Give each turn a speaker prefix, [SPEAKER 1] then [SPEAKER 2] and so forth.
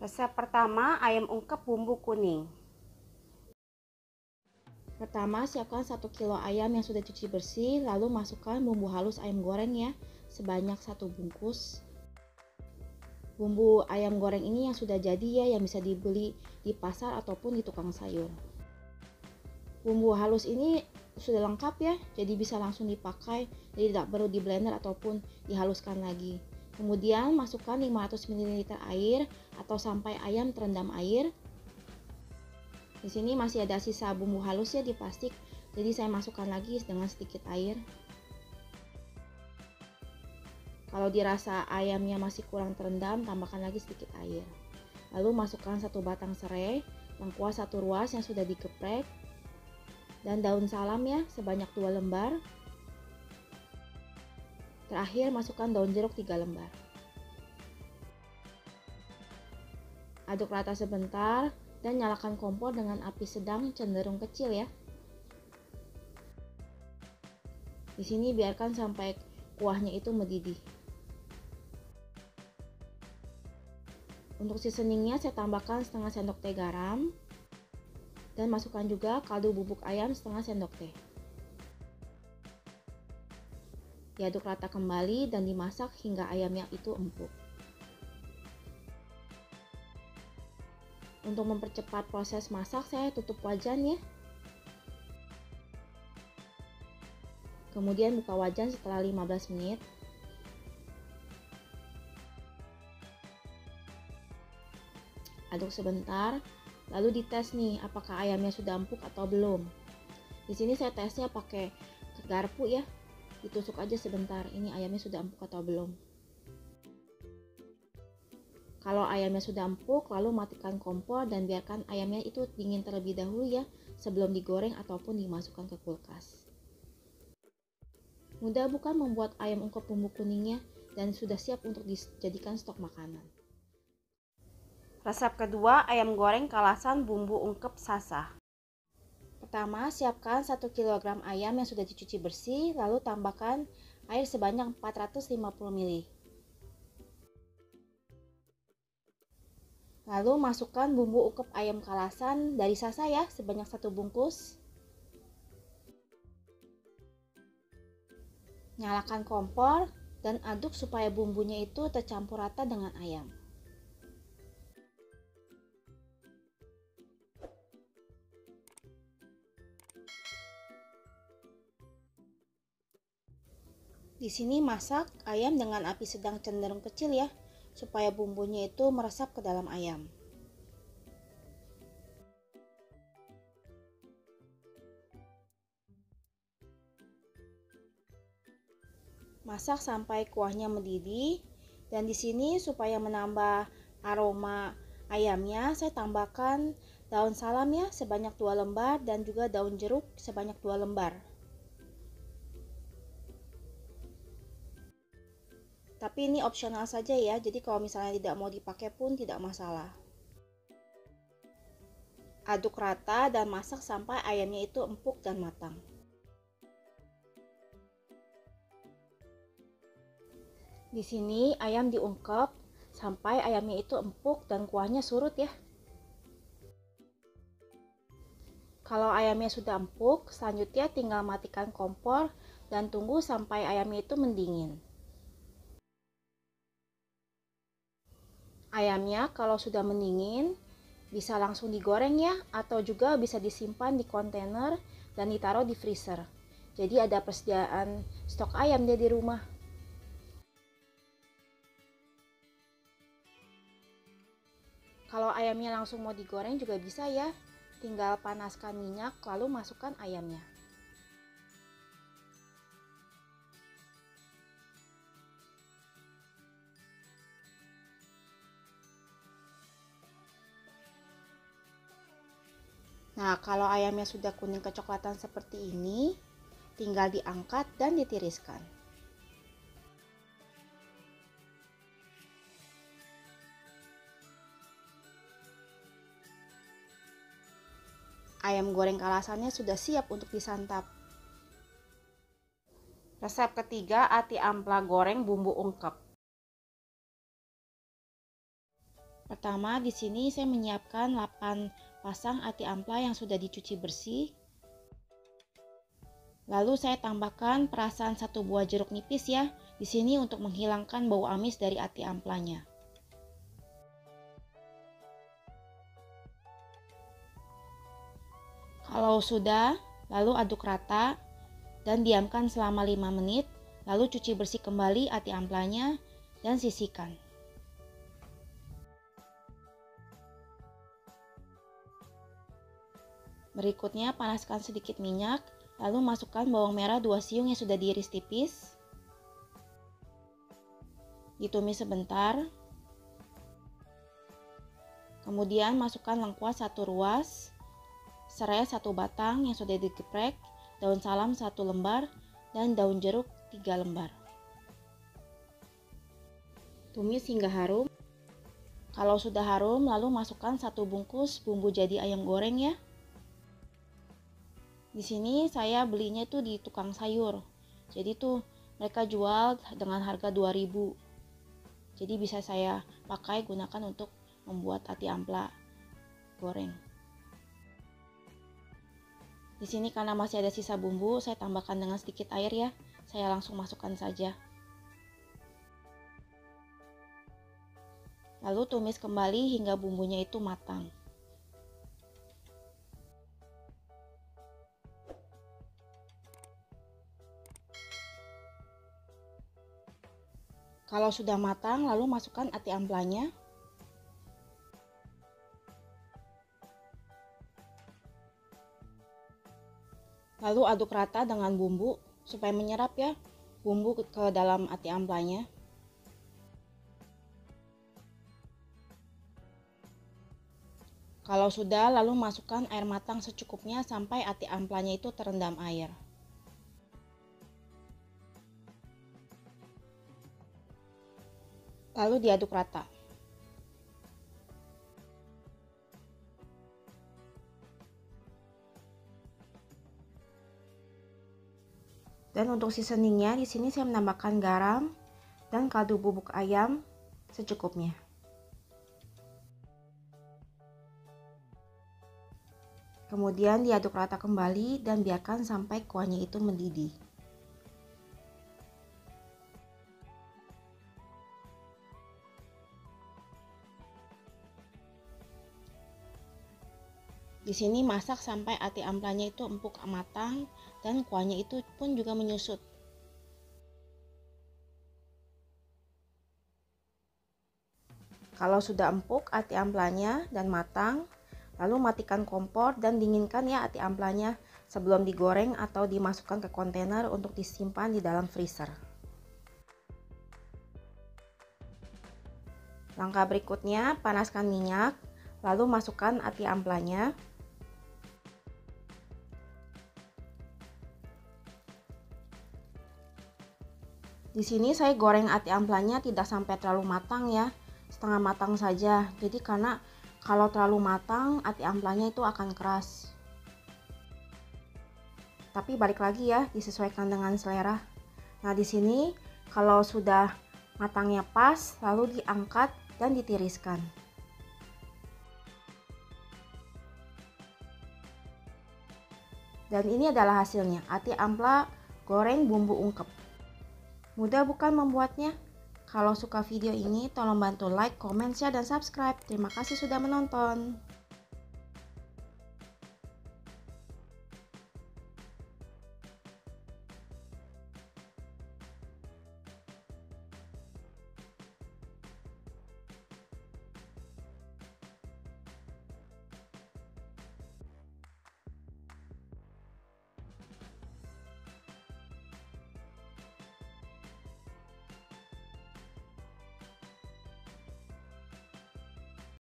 [SPEAKER 1] Resep pertama, ayam ungkep bumbu kuning.
[SPEAKER 2] Pertama, siapkan 1 kilo ayam yang sudah cuci bersih, lalu masukkan bumbu halus ayam goreng ya, sebanyak 1 bungkus. Bumbu ayam goreng ini yang sudah jadi ya, yang bisa dibeli di pasar ataupun di tukang sayur. Bumbu halus ini sudah lengkap ya, jadi bisa langsung dipakai, jadi tidak perlu di blender ataupun dihaluskan lagi. Kemudian masukkan 500 ml air atau sampai ayam terendam air. Di sini masih ada sisa bumbu halus ya di plastik, jadi saya masukkan lagi dengan sedikit air. Kalau dirasa ayamnya masih kurang terendam, tambahkan lagi sedikit air. Lalu masukkan 1 batang serai, lengkuas 1 ruas yang sudah digeprek, dan daun salam ya sebanyak 2 lembar. Terakhir masukkan daun jeruk 3 lembar. Aduk rata sebentar dan nyalakan kompor dengan api sedang cenderung kecil ya. Di sini biarkan sampai kuahnya itu mendidih. Untuk seasoningnya saya tambahkan setengah sendok teh garam dan masukkan juga kaldu bubuk ayam setengah sendok teh. Diaduk rata kembali dan dimasak hingga ayamnya itu empuk. Untuk mempercepat proses masak, saya tutup wajan ya. Kemudian buka wajan setelah 15 menit. Aduk sebentar, lalu dites nih apakah ayamnya sudah empuk atau belum. Di sini saya tesnya pakai garpu ya. Ditusuk aja sebentar, ini ayamnya sudah empuk atau belum. Kalau ayamnya sudah empuk, lalu matikan kompor dan biarkan ayamnya itu dingin terlebih dahulu ya, sebelum digoreng ataupun dimasukkan ke kulkas. Mudah bukan membuat ayam ungkep bumbu kuningnya, dan sudah siap untuk dijadikan stok makanan.
[SPEAKER 1] Resep kedua, ayam goreng kalasan bumbu ungkep sasa.
[SPEAKER 2] Pertama, siapkan 1 kg ayam yang sudah dicuci bersih, lalu tambahkan air sebanyak 450 ml. Lalu masukkan bumbu ungkep ayam kalasan dari sasa ya, sebanyak 1 bungkus. Nyalakan kompor dan aduk supaya bumbunya itu tercampur rata dengan ayam. Di sini masak ayam dengan api sedang cenderung kecil ya, supaya bumbunya itu meresap ke dalam ayam. Masak sampai kuahnya mendidih, dan di sini supaya menambah aroma ayamnya, saya tambahkan daun salam ya sebanyak 2 lembar dan juga daun jeruk sebanyak 2 lembar. Tapi ini opsional saja ya, jadi kalau misalnya tidak mau dipakai pun tidak masalah. Aduk rata dan masak sampai ayamnya itu empuk dan matang. Di sini ayam diungkep sampai ayamnya itu empuk dan kuahnya surut ya. Kalau ayamnya sudah empuk, selanjutnya tinggal matikan kompor dan tunggu sampai ayamnya itu mendingin. Ayamnya kalau sudah mendingin, bisa langsung digoreng ya, atau juga bisa disimpan di kontainer dan ditaruh di freezer. Jadi ada persediaan stok ayam dia di rumah. Kalau ayamnya langsung mau digoreng juga bisa ya, tinggal panaskan minyak lalu masukkan ayamnya. Nah, kalau ayamnya sudah kuning kecoklatan seperti ini, tinggal diangkat dan ditiriskan. Ayam goreng kalasannya sudah siap untuk disantap.
[SPEAKER 1] Resep ketiga, ati ampela goreng bumbu ungkep.
[SPEAKER 2] Pertama, di sini saya menyiapkan 8 pasang ati ampla yang sudah dicuci bersih. Lalu saya tambahkan perasan 1 buah jeruk nipis ya. Di sini untuk menghilangkan bau amis dari ati amplanya. Kalau sudah, lalu aduk rata dan diamkan selama 5 menit. Lalu cuci bersih kembali ati amplanya dan sisihkan. Berikutnya panaskan sedikit minyak, lalu masukkan bawang merah 2 siung yang sudah diiris tipis. Ditumis sebentar. Kemudian masukkan lengkuas 1 ruas, serai 1 batang yang sudah digeprek, daun salam 1 lembar, dan daun jeruk 3 lembar. Tumis hingga harum. Kalau sudah harum, lalu masukkan 1 bungkus bumbu jadi ayam goreng ya. Di sini saya belinya itu di tukang sayur. Jadi tuh mereka jual dengan harga 2.000. Jadi bisa saya pakai gunakan untuk membuat ati ampla goreng. Di sini karena masih ada sisa bumbu, saya tambahkan dengan sedikit air ya. Saya langsung masukkan saja. Lalu tumis kembali hingga bumbunya itu matang. Kalau sudah matang, lalu masukkan ati amplanya. Lalu aduk rata dengan bumbu supaya menyerap ya bumbu ke dalam ati amplanya. Kalau sudah, lalu masukkan air matang secukupnya sampai ati amplanya itu terendam air. Lalu diaduk rata. Dan untuk seasoningnya di sini saya menambahkan garam dan kaldu bubuk ayam secukupnya. Kemudian diaduk rata kembali dan biarkan sampai kuahnya itu mendidih. Di sini masak sampai ati amplanya itu empuk matang dan kuahnya itu pun juga menyusut. Kalau sudah empuk ati amplanya dan matang, lalu matikan kompor dan dinginkan ya ati amplanya sebelum digoreng atau dimasukkan ke kontainer untuk disimpan di dalam freezer. Langkah berikutnya, panaskan minyak, lalu masukkan ati amplanya. Di sini saya goreng ati amplanya tidak sampai terlalu matang ya, setengah matang saja. Jadi karena kalau terlalu matang ati amplanya itu akan keras. Tapi balik lagi ya, disesuaikan dengan selera. Nah, di sini kalau sudah matangnya pas, lalu diangkat dan ditiriskan. Dan ini adalah hasilnya, ati ampla goreng bumbu ungkep. Mudah bukan membuatnya? Kalau suka video ini, tolong bantu like, comment, share, dan subscribe. Terima kasih sudah menonton.